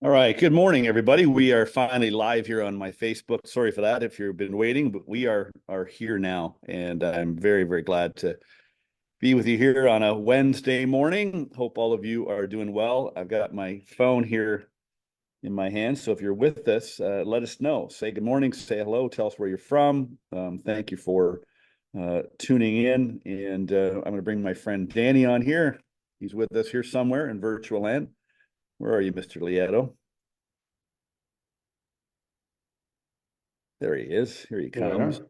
All right. Good morning, everybody. We are finally live here on my Facebook. Sorry for that if you've been waiting, but we are here now, and I'm very, very glad to be with you here on a Wednesday morning. Hope all of you are doing well. I've got my phone here in my hand, so if you're with us, let us know. Say good morning, say hello, tell us where you're from. Thank you for tuning in, and I'm going to bring my friend Danny on here. He's with us here somewhere in virtual land. Where are you, Mr. Lieto? There he is. Here he comes. Yeah.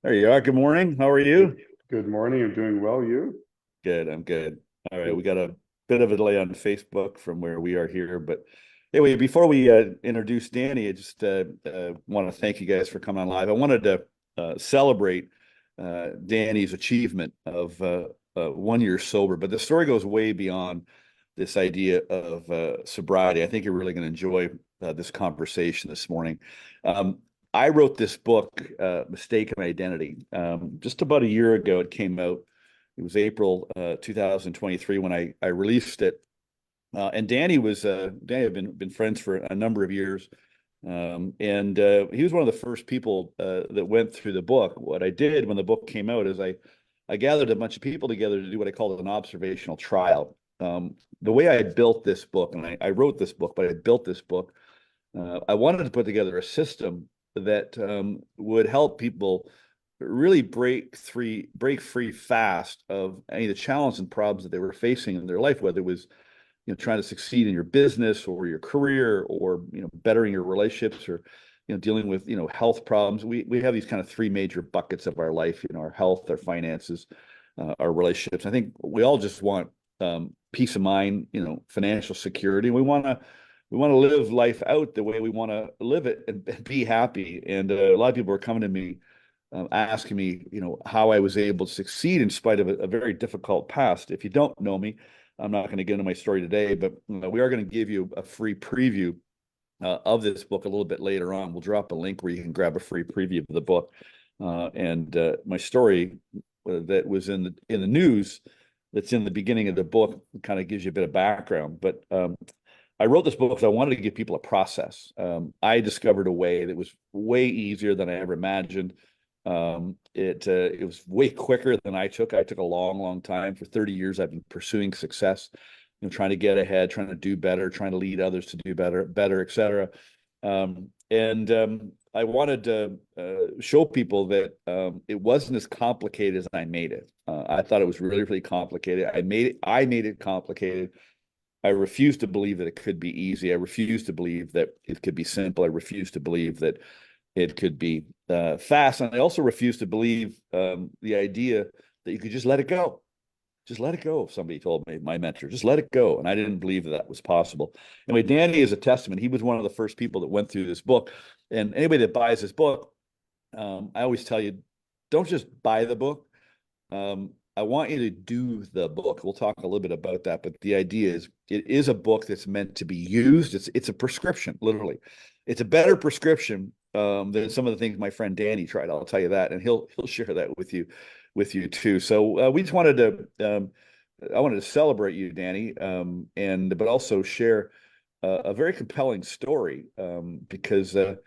There you are. Good morning. How are you? Good morning. I'm doing well. You? Good. I'm good. All right. We Good. got a bit of a delay on Facebook from where we are here, but anyway, before we introduce Danny, I just want to thank you guys for coming on live. I wanted to celebrate Danny's achievement of 1 year sober, but the story goes way beyond this idea of sobriety. I think you're really going to enjoy this conversation this morning. I wrote this book, Mistaken Identity, just about a year ago. It came out. It was April 2023 when I released it. And Danny had been friends for a number of years. And he was one of the first people that went through the book. What I did when the book came out is I gathered a bunch of people together to do what I called an observational trial. The way I built this book, and I wrote this book, but I built this book, I wanted to put together a system that would help people really break free fast of any of the challenges and problems that they were facing in their life, whether it was trying to succeed in your business or your career, or bettering your relationships, or dealing with health problems. We have these kind of three major buckets of our life: our health, our finances, our relationships. I think we all just want peace of mind, financial security. We want to live life out the way we want to live it and be happy. And a lot of people are coming to me asking me, how I was able to succeed in spite of a very difficult past. If you don't know me, I'm not going to get into my story today, but we are going to give you a free preview of this book a little bit later on. We'll drop a link where you can grab a free preview of the book. And my story that was in the news that's in the beginning of the book kind of gives you a bit of background. But I wrote this book because I wanted to give people a process. I discovered a way that was way easier than I ever imagined. It was way quicker than I took. I took a long, long time. For 30 years, I've been pursuing success, trying to get ahead, trying to do better, trying to lead others to do better, et cetera. I wanted to show people that it wasn't as complicated as I made it. I thought it was really, really complicated. I made it complicated. I refuse to believe that it could be easy. I refuse to believe that it could be simple. I refuse to believe that it could be fast. And I also refuse to believe the idea that you could just let it go. Just let it go. Somebody told me, my mentor, just let it go. And I didn't believe that was possible. Anyway, Danny is a testament. He was one of the first people that went through this book. And anybody that buys this book, I always tell you, don't just buy the book. I want you to do the book. We'll talk a little bit about that, but the idea is it is a book that's meant to be used. It's a prescription, literally. It's a better prescription than some of the things my friend Danny tried. I'll tell you that, and he'll share that with you too. So we just wanted to I wanted to celebrate you, Danny, but also share a very compelling story because the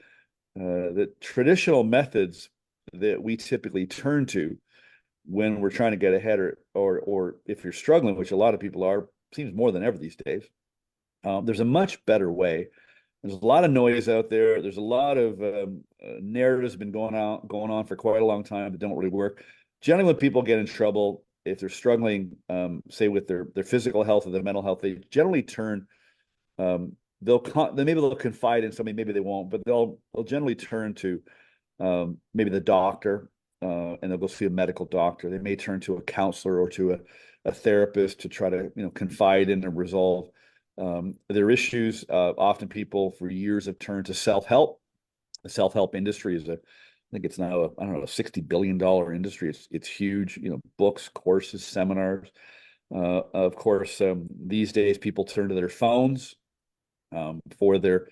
traditional methods that we typically turn to when we're trying to get ahead, or if you're struggling, which a lot of people are, seems more than ever these days, there's a much better way There's a lot of noise out there. There's a lot of narratives been going on for quite a long time that don't really work. Generally, when people get in trouble, if they're struggling, say with their physical health or their mental health, they generally turn. Maybe they'll confide in somebody, maybe they won't, but they'll generally turn to maybe the doctor, and they'll go see a medical doctor. They may turn to a counselor or to a therapist to try to confide in and resolve their issues. Often people for years have turned to self-help. The self-help industry is I think it's now I don't know, a $60 billion industry. It's huge. Books, courses, seminars. Of course, these days people turn to their phones for their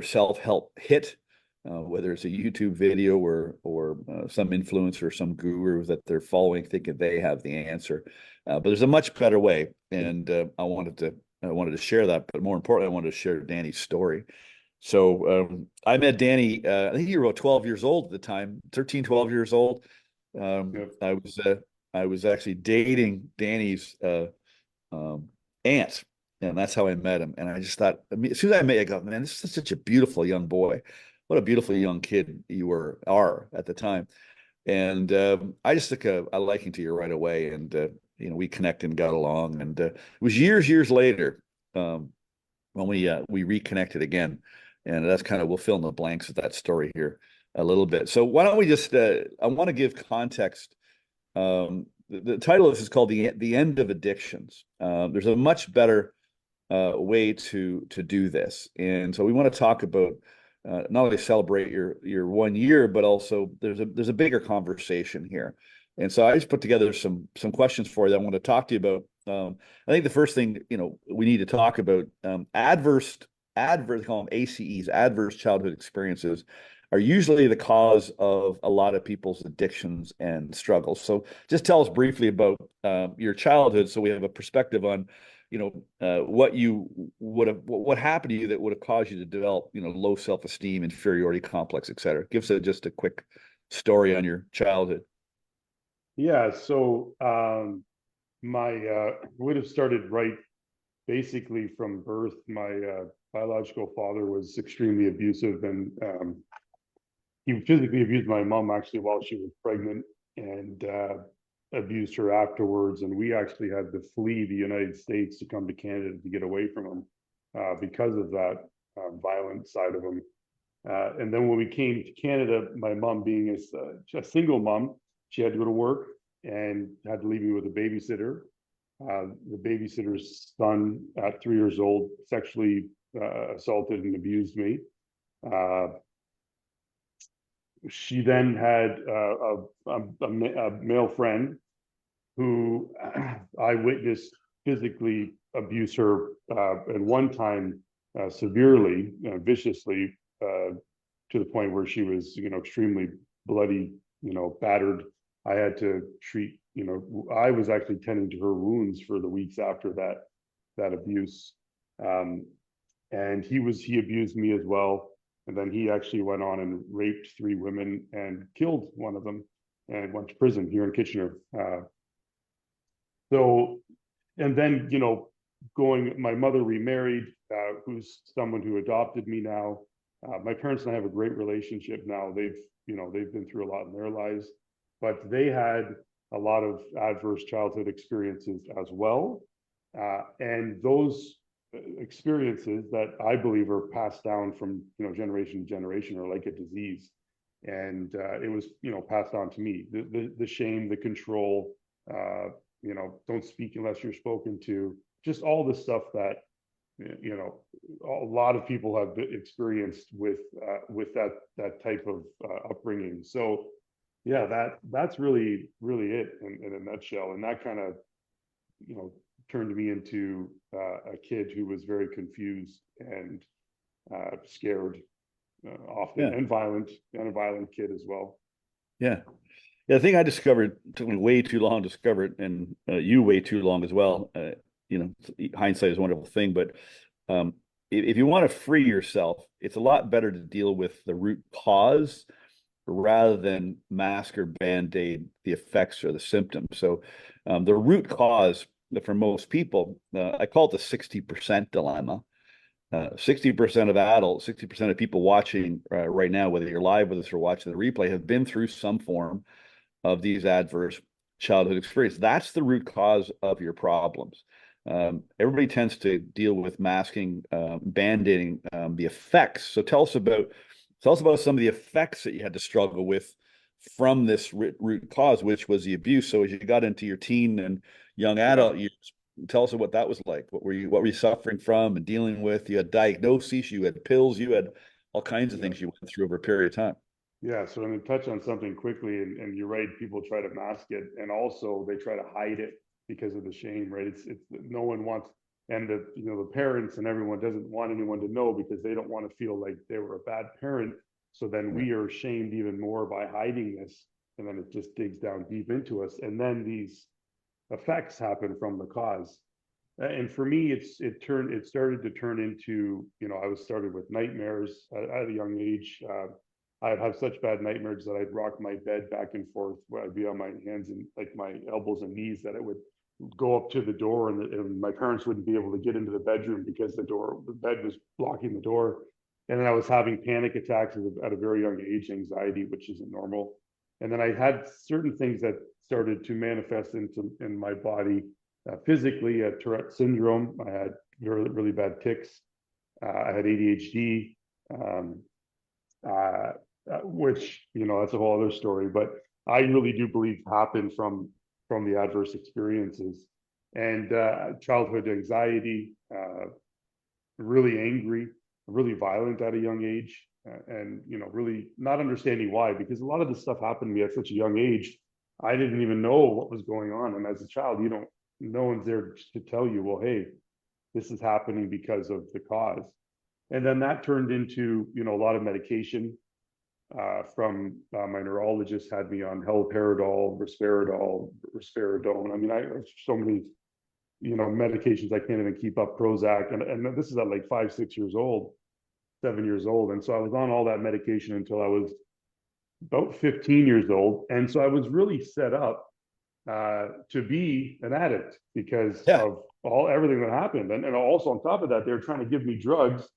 self-help hit, whether it's a YouTube video or some influencer, some guru that they're following, thinking they have the answer. But there's a much better way, and I wanted to share that. But more importantly, I wanted to share Danny's story. So I met Danny. I think you were about 12 years old at the time, 13, 12 years old. Yep. I was actually dating Danny's aunt, and that's how I met him. And I just thought, I mean, as soon as I met you, I go, man, this is such a beautiful young boy. What a beautiful young kid you are at the time. And I just took a liking to you right away. And, we connected and got along. And it was years later when we reconnected again. And that's kind of, we'll fill in the blanks of that story here a little bit. So why don't we just, I want to give context. The title of this is called The End of Addictions. There's a much better way to do this. And so we want to talk about not only celebrate your 1 year, but also there's a bigger conversation here. And so I just put together some questions for you that I want to talk to you about. I think the first thing we need to talk about adverse they call them ACEs, adverse childhood experiences, are usually the cause of a lot of people's addictions and struggles. So just tell us briefly about your childhood, so we have a perspective on what happened to you that would have caused you to develop low self-esteem, inferiority complex, et cetera. Give us just a quick story on your childhood. Yeah. So my would have started right basically from birth. My biological father was extremely abusive, and he physically abused my mom actually while she was pregnant, and abused her afterwards. And we actually had to flee the United States to come to Canada to get away from him because of that violent side of him. And then when we came to Canada, my mom being a single mom, she had to go to work and had to leave me with a babysitter. The babysitter's son at 3 years old sexually assaulted and abused me. She then had a male friend who I witnessed physically abuse her at one time severely, viciously, to the point where she was, extremely bloody, battered. I had to treat, I was actually tending to her wounds for the weeks after that abuse. And he abused me as well. And then he actually went on and raped 3 women and killed one of them and went to prison here in Kitchener. And then, my mother remarried, who's someone who adopted me now. My parents and I have a great relationship now. They've been through a lot in their lives, but they had a lot of adverse childhood experiences as well. And those experiences that I believe are passed down from generation to generation are like a disease, and it was passed on to me. The shame, the control, don't speak unless you're spoken to, just all the stuff that a lot of people have experienced with that type of upbringing. So yeah, that's really it in a nutshell. And that kind of turned me into a kid who was very confused and scared often, Yeah. and violent, and a violent kid as well. Yeah. Yeah, the thing I discovered, took me way too long to discover it, and you way too long as well. Hindsight is a wonderful thing, but if you want to free yourself, it's a lot better to deal with the root cause rather than mask or band-aid the effects or the symptoms. So the root cause for most people, I call it the 60% dilemma. 60% of adults, 60% of people watching right now, whether you're live with us or watching the replay, have been through some form of these adverse childhood experience. That's the root cause of your problems. Everybody tends to deal with masking, band-aiding the effects. So tell us about some of the effects that you had to struggle with from this root cause, which was the abuse. So as you got into your teen and young adult years, tell us what that was like. What were you suffering from and dealing with? You had diagnoses, you had pills, you had all kinds of things you went through over a period of time. Yeah, so I'm going to touch on something quickly, and you're right. People try to mask it, and also they try to hide it because of the shame, right? It's no one wants, and the parents and everyone doesn't want anyone to know because they don't want to feel like they were a bad parent. So then we are shamed even more by hiding this, and then it just digs down deep into us, and then these effects happen from the cause. And for me, it started to turn into, I was started with nightmares at a young age. I'd have such bad nightmares that I'd rock my bed back and forth, where I'd be on my hands and like my elbows and knees, that it would go up to the door, and my parents wouldn't be able to get into the bedroom because the bed was blocking the door. And then I was having panic attacks at a very young age, anxiety, which isn't normal. And then I had certain things that started to manifest in my body physically. Tourette syndrome. I had really, really bad tics. I had ADHD. Um, uh, which that's a whole other story, but I really do believe happened from the adverse experiences, and childhood anxiety, really angry, really violent at a young age, and really not understanding why, because a lot of this stuff happened to me at such a young age. I didn't even know what was going on, and as a child, no one's there to tell you, well, hey, this is happening because of the cause. And then that turned into a lot of medication, from my neurologist had me on haloperidol, risperidone. I mean, I have so many medications I can't even keep up. Prozac, and this is at like 5, 6 years old, 7 years old, and so I was on all that medication until I was about 15 years old, and so I was really set up to be an addict because Yeah. of everything that happened, and also on top of that, they were trying to give me drugs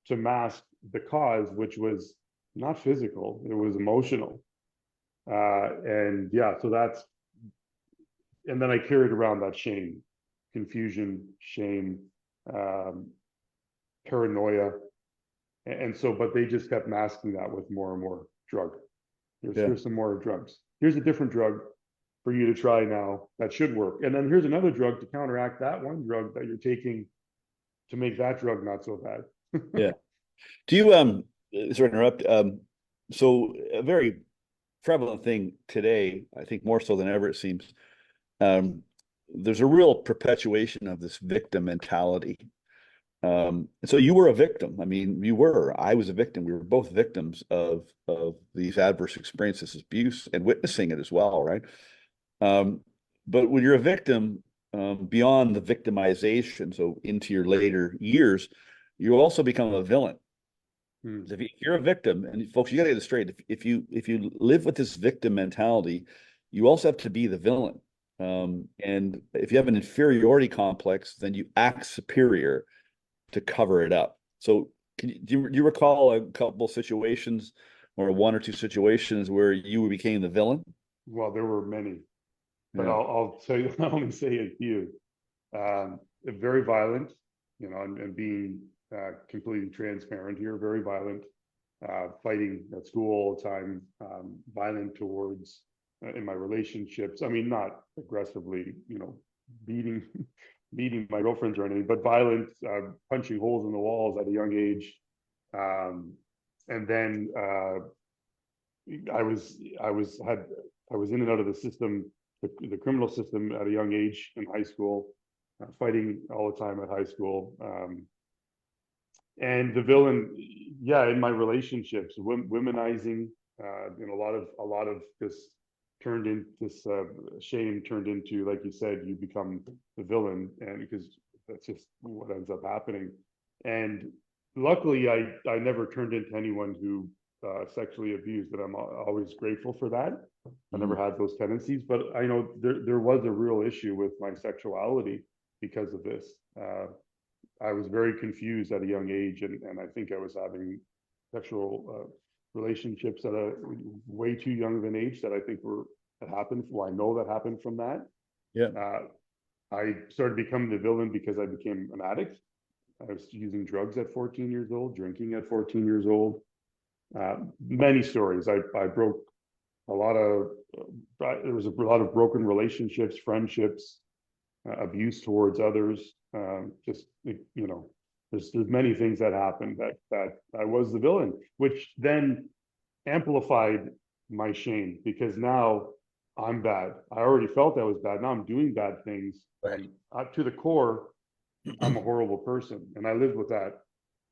to mask the cause, which was not physical, it was emotional. And yeah, so and then I carried around that shame, confusion, shame, um, paranoia. And so, but they just kept masking that with more and more drug. Here's some more drugs. Here's a different drug for you to try now that should work. And then here's another drug to counteract that one drug that you're taking to make that drug not so bad. Yeah. Do you sorry to interrupt. So a very prevalent thing today, I think more so than ever, it seems, there's a real perpetuation of this victim mentality. So you were a victim. I mean, I was a victim. We were both victims of these adverse experiences, abuse, and witnessing it as well, right? But when you're a victim, beyond the victimization, so into your later years, you also become a villain. If you're a victim, and folks, you got to get this straight. If you live with this victim mentality, you also have to be the villain. And if you have an inferiority complex, then you act superior to cover it up. So, do you recall a couple situations, or one or two situations, where you became the villain? Well, there were many, but Yeah. I'll tell you, I'll only say a few. Very violent, and being completely transparent here, very violent, fighting at school all the time, violent towards in my relationships. I mean, not aggressively, beating beating my girlfriends or anything, but violent, punching holes in the walls at a young age. And then I was in and out of the system, the criminal system at a young age in high school, fighting all the time at high school. And the villain, yeah, in my relationships, womenizing, a lot of this turned in this shame turned into, like you said, you become the villain, and because that's just what ends up happening. And luckily, I never turned into anyone who sexually abused, and I'm always grateful for that. I never had those tendencies, but I know there was a real issue with my sexuality because of this. I was very confused at a young age, and I think I was having sexual relationships at a way too young of an age that I think that happened. Well, I know that happened from that. Yeah. I started becoming the villain because I became an addict. I was using drugs at 14 years old, drinking at 14 years old. Many stories. I broke a lot of, there was a lot of broken relationships, friendships, abuse towards others. Just, there's many things that happened that I was the villain, which then amplified my shame because now I'm bad. I already felt I was bad. Now I'm doing bad things. Right. To the core, I'm a horrible person, and I lived with that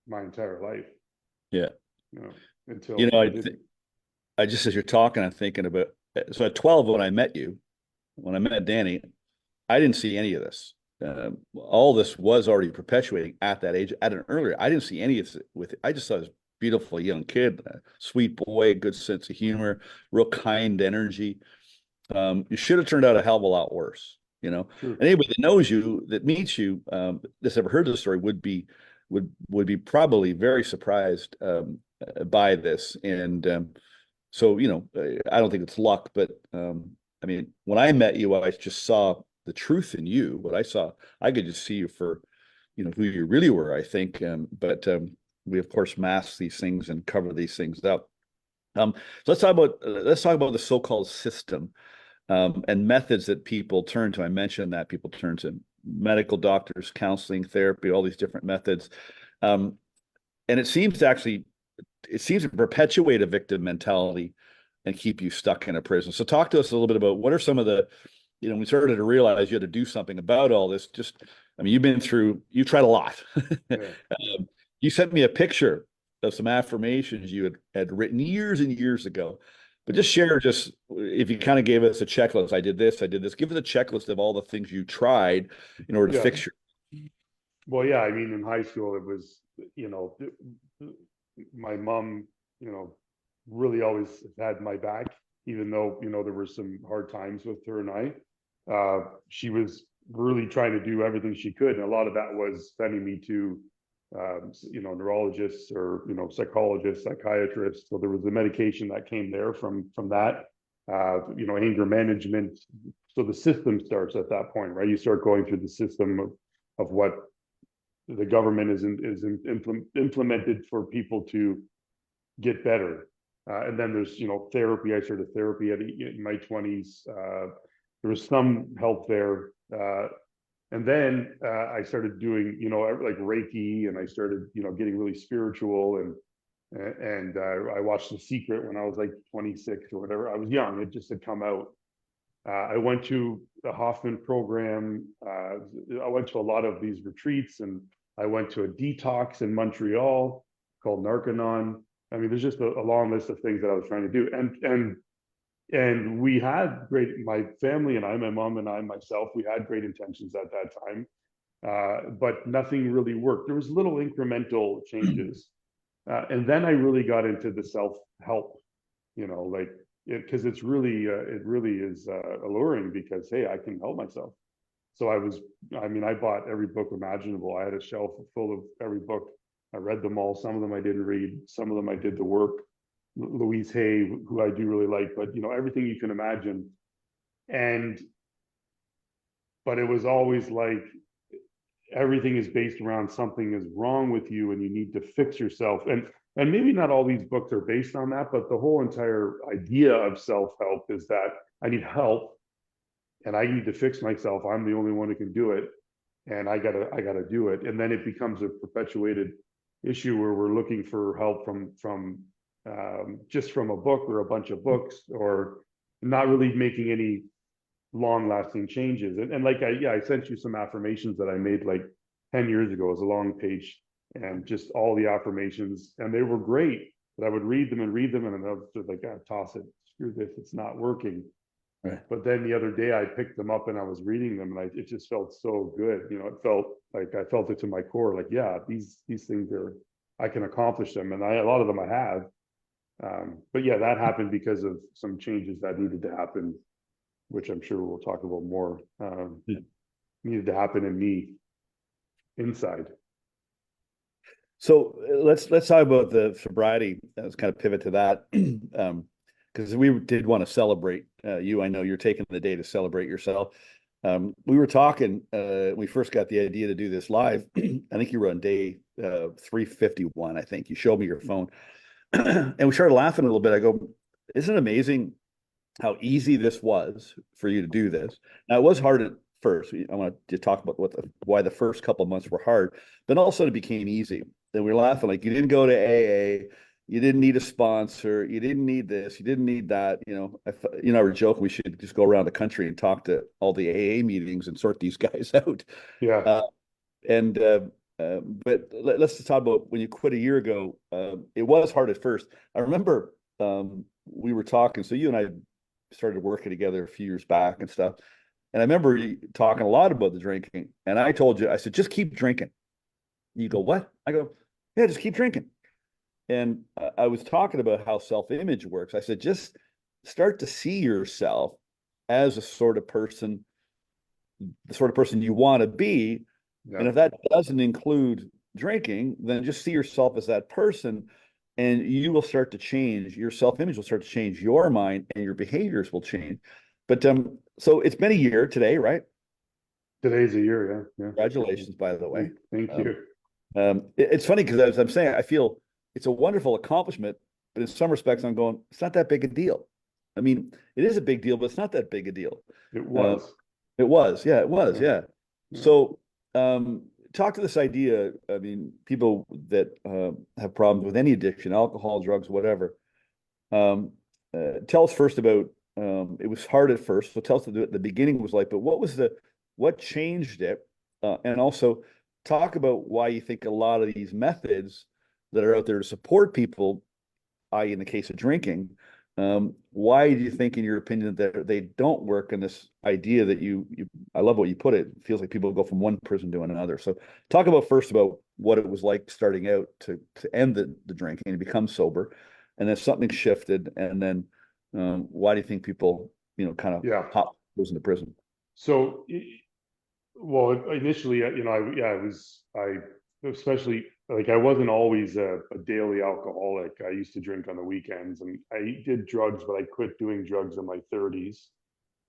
my entire life. Yeah. You know, until You know, I didn't. I just, as you're talking, I'm thinking about, so at 12, when I met you, when I met Danny, I didn't see any of this. All this was already perpetuating at that age, at an earlier. I didn't see any of it with it. I just saw this beautiful young kid, sweet boy, good sense of humor, real kind energy. You should have turned out a hell of a lot worse, you know. Sure. And anybody that knows you, that meets you, that's ever heard the story would be probably very surprised by this. And so, I don't think it's luck, but I mean, when I met you, I just saw the truth in you. What I saw, I could just see you for, who you really were, I think. But we of course mask these things and cover these things up. So let's talk about the so-called system, and methods that people turn to. I mentioned that people turn to medical doctors, counseling, therapy, all these different methods. Um, and it seems to perpetuate a victim mentality and keep you stuck in a prison. So talk to us a little bit about what are some of the, we started to realize you had to do something about all this. Just, I mean, you tried a lot. Yeah. You sent me a picture of some affirmations you had written years and years ago. But just share, if you kind of gave us a checklist, I did this, give us a checklist of all the things you tried in order to Yeah. fix your. Well, yeah. I mean, in high school, it was, my mom, really always had my back, even though, there were some hard times with her and I. She was really trying to do everything she could. And a lot of that was sending me to, neurologists or, psychologists, psychiatrists. So there was the medication that came there from that, anger management. So the system starts at that point, right? You start going through the system of what the government implemented for people to get better. And then there's, therapy. I started therapy in my 20s. There was some help there. And then I started doing, like Reiki, and I started, getting really spiritual. And I watched The Secret when I was like 26 or whatever. I was young. It just had come out. I went to the Hoffman program. I went to a lot of these retreats, and I went to a detox in Montreal called Narcanon. I mean, there's just a long list of things that I was trying to do. And we had my family and I, my mom and I, myself, we had great intentions at that time. But nothing really worked. There was little incremental changes. And then I really got into the self-help, like, because it really is alluring because, hey, I can help myself. So I bought every book imaginable. I had a shelf full of every book. I read them all. Some of them I didn't read. Some of them I did the work. Louise Hay, who I do really like, but everything you can imagine. But it was always like everything is based around something is wrong with you and you need to fix yourself. And maybe not all these books are based on that, but the whole entire idea of self-help is that I need help and I need to fix myself. I'm the only one who can do it. And I gotta do it. And then it becomes a perpetuated issue where we're looking for help from just from a book or a bunch of books, or not really making any long lasting changes. And like, I sent you some affirmations that I made like 10 years ago. It was a long page and just all the affirmations, and they were great, but I would read them, and then I was just like, toss it, screw this, it's not working. Right. But then the other day I picked them up and I was reading them, and it just felt so good. It felt like I felt it to my core. Like, yeah, these things I can accomplish them, and a lot of them I have. But yeah, that happened because of some changes that needed to happen, which I'm sure we'll talk about more. Needed to happen in me inside. So let's talk about the sobriety. Let's kind of pivot to that, because we did want to celebrate you. I know you're taking the day to celebrate yourself. We were talking. We first got the idea to do this live. I think you were on day 351. I think you showed me your phone, and we started laughing a little bit. I go, "Isn't it amazing how easy this was for you to do this?" Now it was hard at first. I want to talk about why the first couple of months were hard, but also it became easy. And we were laughing like you didn't go to AA, you didn't need a sponsor, you didn't need this, you didn't need that. I were joking we should just go around the country and talk to all the AA meetings and sort these guys out. Yeah. Uh, and but let's just talk about when you quit a year ago. It was hard at first. I remember we were talking. So you and I started working together a few years back and stuff. And I remember you talking a lot about the drinking. And I told you, I said, just keep drinking. You go, what? I go, yeah, just keep drinking. And I was talking about how self-image works. I said, just start to see yourself as a sort of person, the sort of person you want to be. And Yeah. if that doesn't include drinking, then just see yourself as that person and you will start to change. Your self-image will start to change your mind and your behaviors will change. But so it's been a year today, right? Today's a year. Yeah. Congratulations, by the way. Thank Um, you. it's funny because as I'm saying, I feel it's a wonderful accomplishment, but in some respects, I'm going, it's not that big a deal. I mean, it is a big deal, but it's not that big a deal. It Uh, was. it was, yeah, it was, Yeah. yeah. Yeah. So, talk to this idea. I mean, people that have problems with any addiction, alcohol, drugs, whatever. Um, tell us first about. It was hard at first, so tell us the beginning was like. But what changed it, and also talk about why you think a lot of these methods that are out there to support people, i.e., in the case of drinking, why do you think, in your opinion, that they don't work? And this idea that I love what you put it. It feels like people go from one prison to another. So talk about first about what it was like starting out to end the drinking and become sober, and then something shifted, and then why do you think people kind of Yeah. hop prison to prison? So, well, initially, I especially like I wasn't always a daily alcoholic. I used to drink on the weekends, and I did drugs, but I quit doing drugs in my 30s.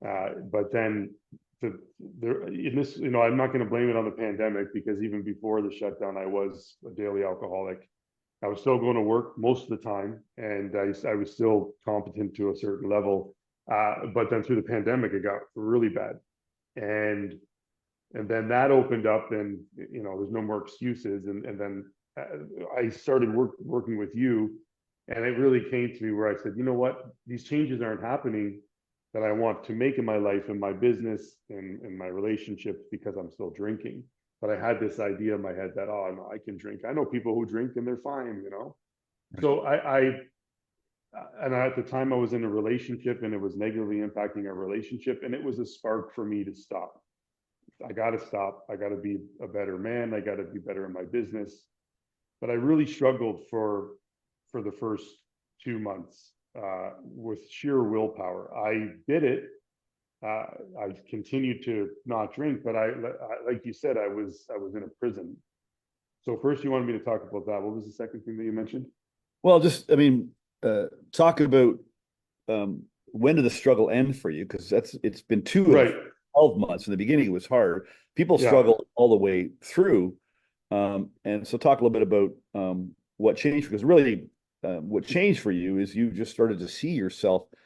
But then in this, I'm not going to blame it on the pandemic because even before the shutdown, I was a daily alcoholic. I was still going to work most of the time, and I was still competent to a certain level. But then through the pandemic, it got really bad, and and then that opened up, and there's no more excuses, and then I started working with you, and it really came to me where I said, you know what, these changes aren't happening that I want to make in my life and my business and my relationships because I'm still drinking. But I had this idea in my head that, oh no, I can drink. I know people who drink and they're fine. So and at the time I was in a relationship and it was negatively impacting our relationship, and it was a spark for me to stop. I got to stop. I got to be a better man. I got to be better in my business. But I really struggled for the first 2 months with sheer willpower. I did it. I continued to not drink, but like you said, I was in a prison. So first, you wanted me to talk about that. What was the second thing that you mentioned? Well, just I mean, talk about when did the struggle end for you? Because it's been two of Right. 12 months. In the beginning, it was hard. People Yeah. struggle all the way through. And so talk a little bit about what changed, because really what changed for you is you just started to see yourself Yeah.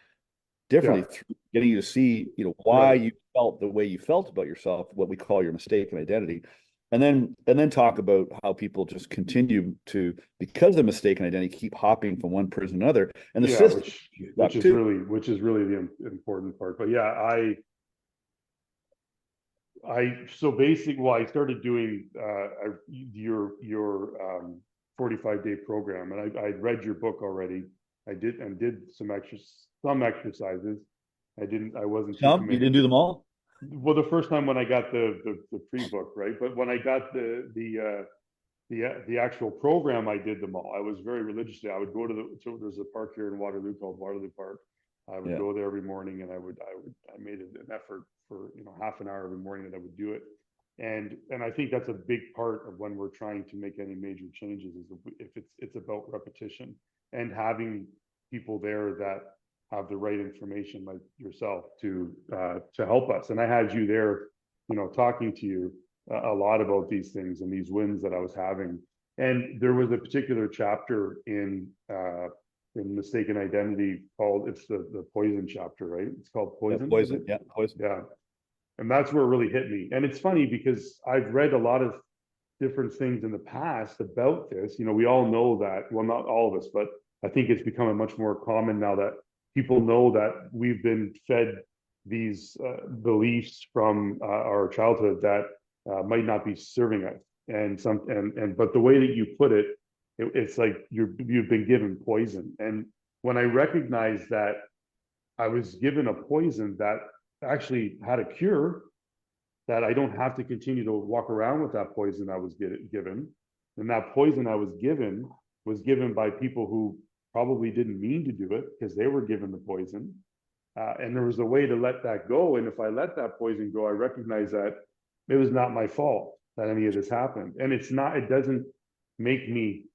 differently, through getting you to see, why Right. you felt the way you felt about yourself, what we call your mistaken identity. And then talk about how people just continue to, because of mistaken identity, keep hopping from one prison to another, and the Yeah. system Which stuck is too. really the important part. But yeah, so basically, well, I started doing your 45-day program, and I'd read your book already. I did some exercises. I wasn't too You committed. didn't do them all? Well, the first time when I got the pre-book, right? But when I got the actual program, I did them all. I was very religiously. I would go to so there's a park here in Waterloo called Waterloo Park. I would Yeah. go there every morning, and I made an effort for half an hour every morning that I would do it. And I think that's a big part of when we're trying to make any major changes, is if it's about repetition and having people there that have the right information, like yourself, to help us. And I had you there, talking to you a lot about these things and these wins that I was having. And there was a particular chapter in Mistaken Identity called, it's the poison chapter, right? It's called Poison. Poison. Yeah, poison. Yeah. And that's where it really hit me. And it's funny because I've read a lot of different things in the past about this. We all know that, well, not all of us, but I think it's becoming much more common now that people know that we've been fed these beliefs from our childhood that might not be serving us. But the way that you put it, it's like you've been given poison. And when I recognized that I was given a poison that actually had a cure, that I don't have to continue to walk around with that poison I was given. And that poison I was given by people who probably didn't mean to do it because they were given the poison. And there was a way to let that go. And if I let that poison go, I recognize that it was not my fault that any of this happened. And it doesn't make me,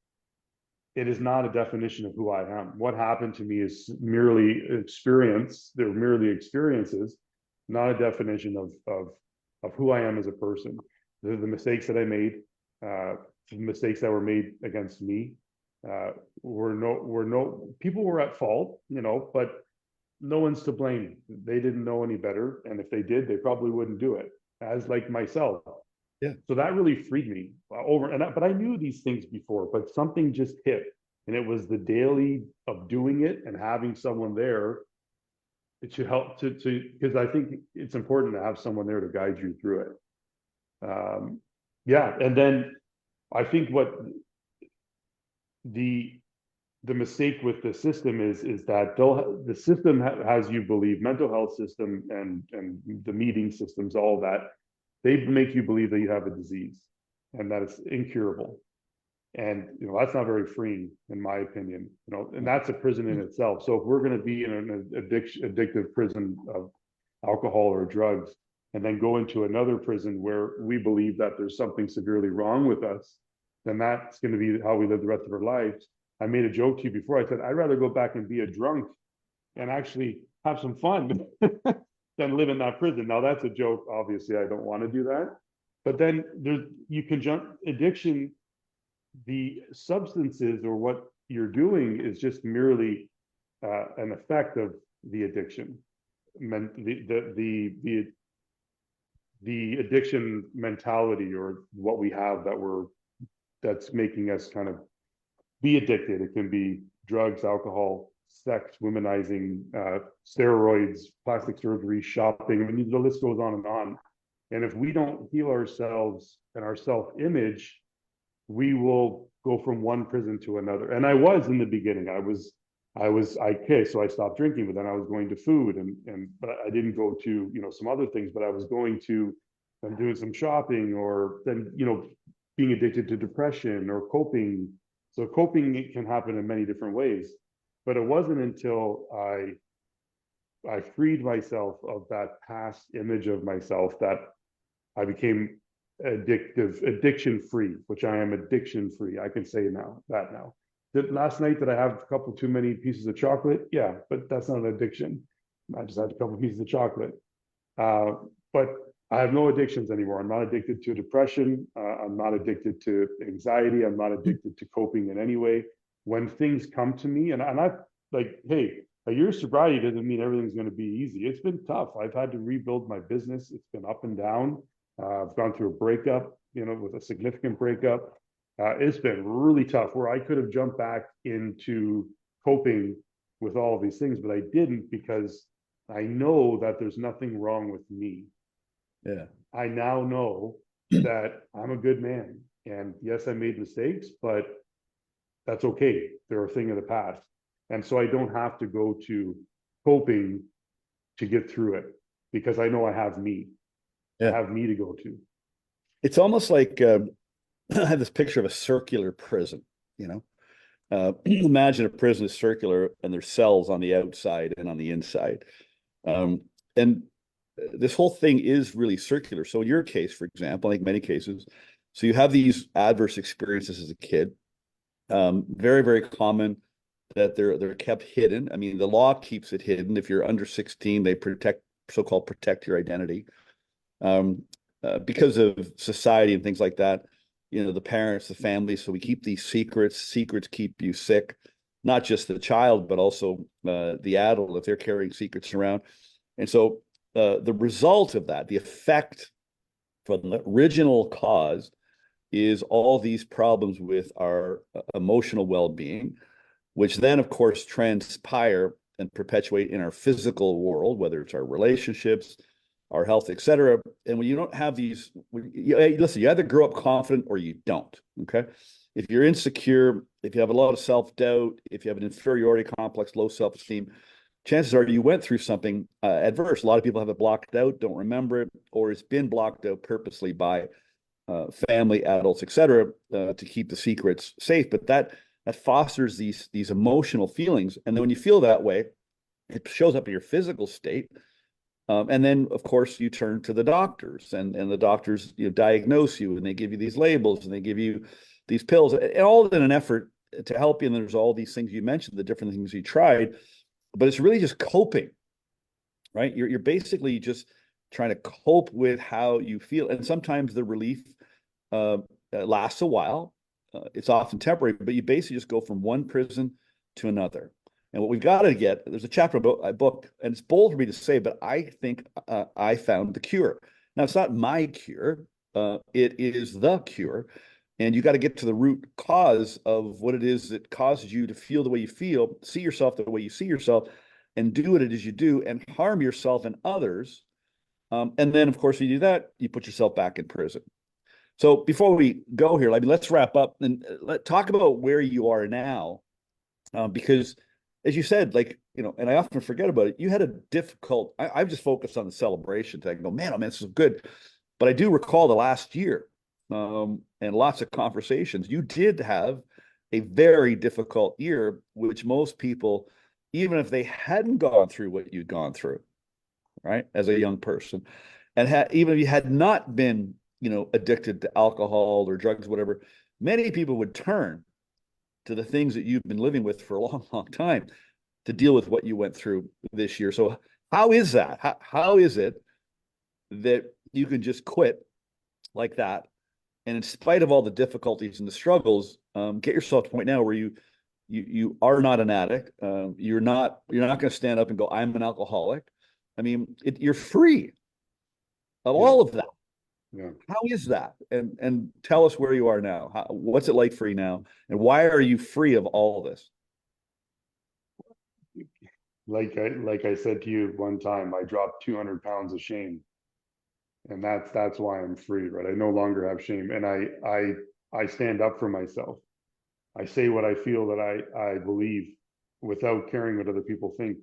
it is not a definition of who I am. What happened to me is merely experience. They're merely experiences, not a definition of who I am as a person. They're the mistakes that I made, the mistakes that were made against me. People were at fault, but no one's to blame. They didn't know any better. And if they did, they probably wouldn't do it, as like myself. Yeah. So that really freed me but I knew these things before, but something just hit. And it was the daily of doing it and having someone there. It should help because I think it's important to have someone there to guide you through it. Yeah. And then I think what the mistake with the system is that the system has you believe, mental health system and the meeting systems, all that, they make you believe that you have a disease and that it's incurable. And that's not very freeing, in my opinion. And that's a prison in itself. So if we're going to be in an addictive prison of alcohol or drugs, and then go into another prison where we believe that there's something severely wrong with us, then that's going to be how we live the rest of our lives. I made a joke to you before. I said I'd rather go back and be a drunk and actually have some fun than live in that prison. Now that's a joke. Obviously, I don't want to do that. But then you can jump addiction. The substances or what you're doing is just merely an effect of the addiction. The addiction mentality, or what we have that's making us kind of be addicted. It can be drugs, alcohol, sex, womanizing, steroids, plastic surgery, shopping. I mean, the list goes on and on. And if we don't heal ourselves and our self-image, we will go from one prison to another. And I was in the beginning. So I stopped drinking, but then I was going to food but I didn't go to, some other things, but I was going to, I'm doing some shopping, or then, being addicted to depression or coping. So coping can happen in many different ways, but it wasn't until I freed myself of that past image of myself that I became addiction free, which I am addiction free. I can say now. Last night, did I have a couple too many pieces of chocolate? Yeah, but that's not an addiction. I just had a couple pieces of chocolate. But I have no addictions anymore. I'm not addicted to depression. I'm not addicted to anxiety. I'm not addicted to coping in any way. When things come to me, and I'm like, hey, a year's sobriety doesn't mean everything's going to be easy. It's been tough. I've had to rebuild my business. It's been up and down. I've gone through a breakup, with a significant breakup. It's been really tough, where I could have jumped back into coping with all of these things, but I didn't, because I know that there's nothing wrong with me. Yeah. I now know that I'm a good man. And yes, I made mistakes, but that's okay. They're a thing of the past. And so I don't have to go to coping to get through it, because I know I have me. Yeah. I have me to go to. It's almost like I have this picture of a circular prison, imagine a prison is circular and there's cells on the outside and on the inside. And this whole thing is really circular. So in your case, for example, like many cases, so you have these adverse experiences as a kid, very, very common that they're kept hidden. I mean, the law keeps it hidden. If you're under 16, they so-called protect your identity. Because of society and things like that, the parents, the family. So we keep these secrets. Secrets keep you sick, not just the child, but also the adult if they're carrying secrets around. And so the result of that, the effect from the original cause, is all these problems with our emotional well-being, which then, of course, transpire and perpetuate in our physical world, whether it's our relationships, our health, et cetera. And when you don't have these, listen, you either grow up confident or you don't. Okay. If you're insecure, if you have a lot of self-doubt, if you have an inferiority complex, low self-esteem, chances are you went through something adverse. A lot of people have it blocked out, don't remember it, or it's been blocked out purposely by family, adults, et cetera, to keep the secrets safe. But that fosters these emotional feelings. And then when you feel that way, it shows up in your physical state. And then, of course, you turn to the doctors, and the doctors diagnose you, and they give you these labels, and they give you these pills, and all in an effort to help you. And there's all these things you mentioned, the different things you tried, but it's really just coping, right? You're basically just trying to cope with how you feel, and sometimes the relief lasts a while. It's often temporary, but you basically just go from one prison to another. And what we've got to get, there's a chapter about a book, and it's bold for me to say, but I think I found the cure. Now, it's not my cure. It is the cure. And you got to get to the root cause of what it is that causes you to feel the way you feel, see yourself the way you see yourself, and do it as you do, and harm yourself and others. And then, of course, when you do that, you put yourself back in prison. So before we go here, let's wrap up and talk about where you are now, because as you said, and I often forget about it, you had a difficult, I've just focused on the celebration thing. I go, man, oh man, this is good. But I do recall the last year, and lots of conversations. You did have a very difficult year, which most people, even if they hadn't gone through what you'd gone through, right, as a young person, and even if you had not been, addicted to alcohol or drugs, whatever, many people would turn to the things that you've been living with for a long, long time to deal with what you went through this year. So how is that? How is it that you can just quit like that, and in spite of all the difficulties and the struggles, get yourself to a point now where you are not an addict. You're not going to stand up and go, I'm an alcoholic. I mean, you're free of all of that. Yeah. How is that? And tell us where you are now. What's it like for you now? And why are you free of all of this? Like I said to you one time, I dropped 200 pounds of shame, and that's why I'm free, right? I no longer have shame, and I stand up for myself. I say what I feel that I believe without caring what other people think.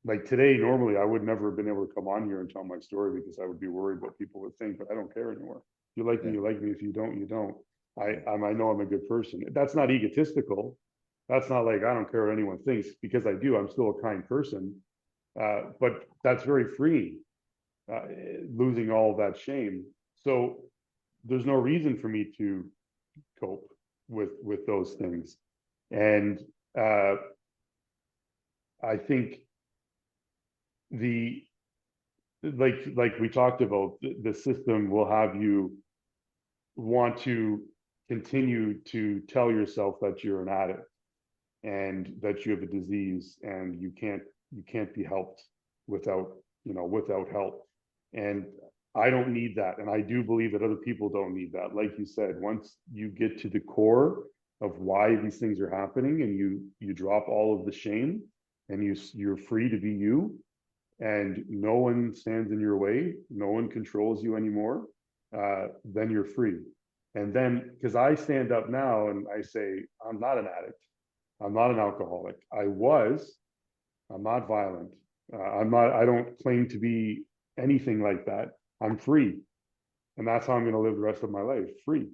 Like today, normally I would never have been able to come on here and tell my story because I would be worried what people would think, but I don't care anymore. If you like me, Yeah. you like me. If you don't, you don't. I know I'm a good person. That's not egotistical. That's not like I don't care what anyone thinks, because I do. I'm still a kind person. But that's very freeing, losing all of that shame. So there's no reason for me to cope with those things. And I think the like we talked about, the system will have you want to continue to tell yourself that you're an addict and that you have a disease, and you can't be helped without without help. And I don't need that, and I do believe that other people don't need that. Like you said, once you get to the core of why these things are happening, and you drop all of the shame, and you're free to be you, and no one stands in your way, no one controls you anymore, then you're free. And then, because I stand up now and I say, I'm not an addict, I'm not an alcoholic. I'm not violent. I don't claim to be anything like that. I'm free. And that's how I'm going to live the rest of my life, free.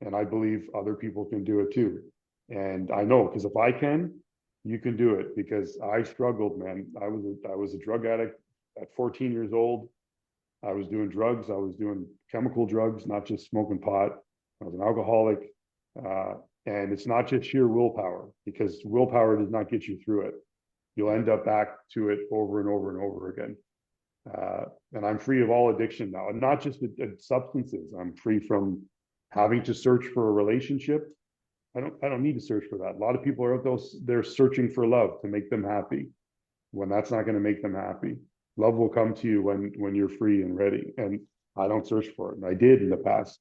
And I believe other people can do it too. And I know, because if I can, You can do it, because I struggled, man. I was a drug addict at 14 years old. I was doing drugs. I was doing chemical drugs, not just smoking pot. I was an alcoholic. Uh, and it's not just sheer willpower, because willpower does not get you through it. You'll end up back to it over and over and over again. And I'm free of all addiction now, and not just substances. I'm free from having to search for a relationship. I don't need to search for that. A lot of people are out those, they're searching for love to make them happy, when that's not going to make them happy. Love will come to you when you're free and ready. And I don't search for it. And I did in the past.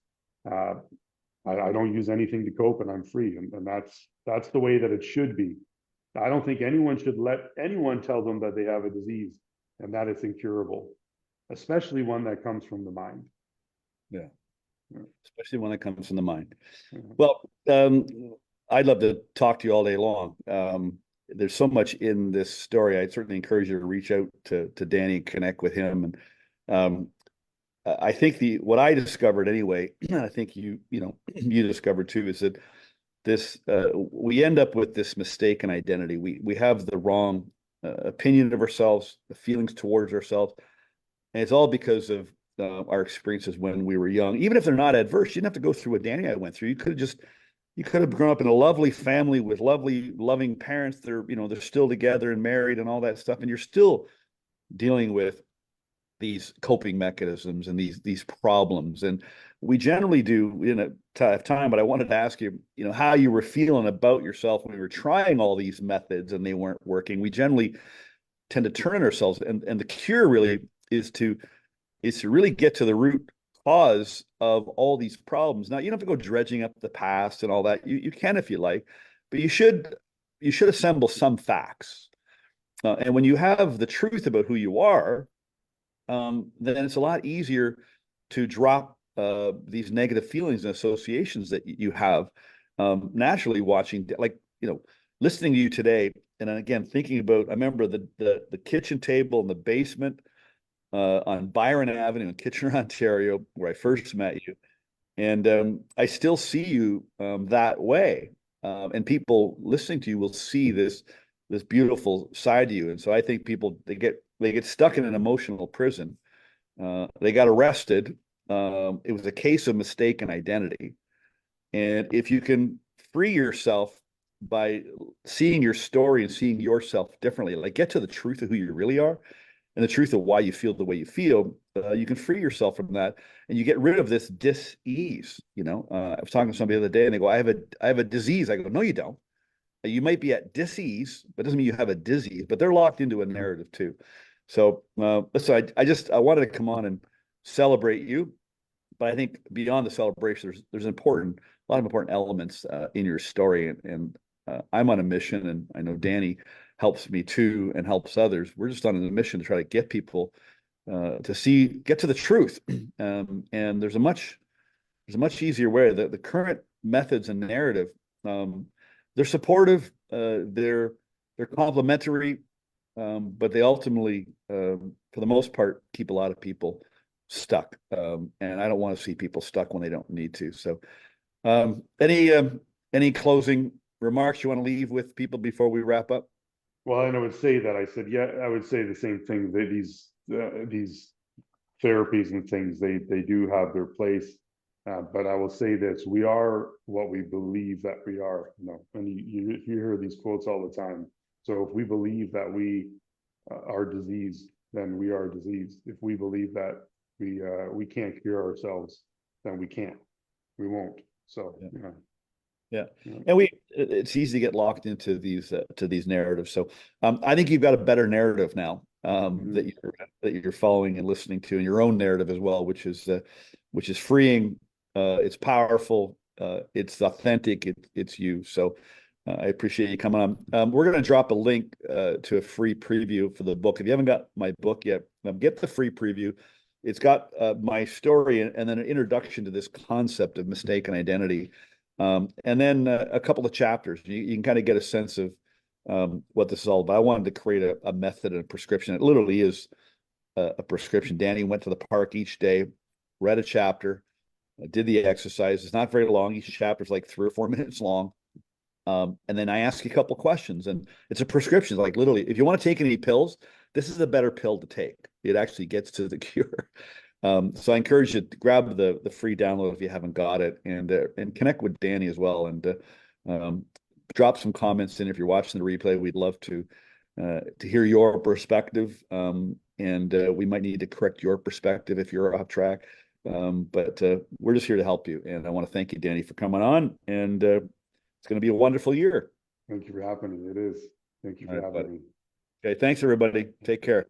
I don't use anything to cope, and I'm free. And that's the way that it should be. I don't think anyone should let anyone tell them that they have a disease and that it's incurable, especially one that comes from the mind. Yeah. Especially when it comes from the mind. Mhm. Well, I'd love to talk to you all day long. There's so much in this story. I certainly encourage you to reach out to Danny and connect with him. And I think what I discovered anyway, and I think you discovered too, is that this we end up with this mistaken identity. We have the wrong opinion of ourselves, the feelings towards ourselves, and it's all because of our experiences when we were young. Even if they're not adverse, you didn't have to go through what Danny and I went through. You could have grown up in a lovely family with lovely, loving parents. They're still together and married and all that stuff, and you're still dealing with these coping mechanisms and these problems. And we generally do in a tough time. But I wanted to ask you, how you were feeling about yourself when we were trying all these methods and they weren't working. We generally tend to turn on ourselves, and the cure really is to really get to the root cause of all these problems. Now, you don't have to go dredging up the past and all that. You can if you like, but you should assemble some facts. And when you have the truth about who you are, then it's a lot easier to drop these negative feelings and associations that you have naturally watching, like, listening to you today. And then again, thinking about, I remember the kitchen table in the basement on Byron Avenue in Kitchener, Ontario, where I first met you. And I still see you that way. And people listening to you will see this beautiful side to you. And so I think people, they get stuck in an emotional prison. They got arrested. It was a case of mistaken identity. And if you can free yourself by seeing your story and seeing yourself differently, like get to the truth of who you really are and the truth of why you feel the way you feel, you can free yourself from that, and you get rid of this dis-ease. I was talking to somebody the other day, and they go, I have a disease. I go, no, you don't. You might be at dis-ease, but it doesn't mean you have a disease. But they're locked into a narrative too. So listen, I wanted to come on and celebrate you, but I think beyond the celebration, there's a lot of important elements in your story, and I'm on a mission, and I know Danny helps me too and helps others. We're just on a mission to try to get people to get to the truth. And there's a much easier way. The current methods and narrative, they're supportive, they're complementary, but they ultimately, for the most part, keep a lot of people stuck. And I don't want to see people stuck when they don't need to. So any closing remarks you want to leave with people before we wrap up? Well, and I would say that I would say the same thing, that these therapies and things, they do have their place. But I will say this: we are what we believe that we are. And you hear these quotes all the time. So if we believe that we are diseased, then we are diseased. If we believe that we can't cure ourselves, then we won't. So yeah. Yeah. And it's easy to get locked into these narratives. So I think you've got a better narrative now that you're following and listening to, and your own narrative as well, which is freeing. It's powerful. It's authentic. It's you. So I appreciate you coming on. We're going to drop a link to a free preview for the book. If you haven't got my book yet, get the free preview. It's got my story and then an introduction to this concept of mistaken identity. And then a couple of chapters. You can kind of get a sense of what this is all about. I wanted to create a method and a prescription. It literally is a prescription. Danny went to the park each day, read a chapter, did the exercise. It's not very long. Each chapter is like 3 or 4 minutes long. And then I ask you a couple questions, and it's a prescription. Like literally, if you want to take any pills, this is a better pill to take. It actually gets to the cure. So I encourage you to grab the free download if you haven't got it, and connect with Danny as well, and um, drop some comments in if you're watching the replay. We'd love to hear your perspective, and we might need to correct your perspective if you're off track. But we're just here to help you, and I want to thank you, Danny, for coming on, and it's going to be a wonderful year. Thank you for having me. It is. Thank you for having me. Okay, thanks everybody. Take care.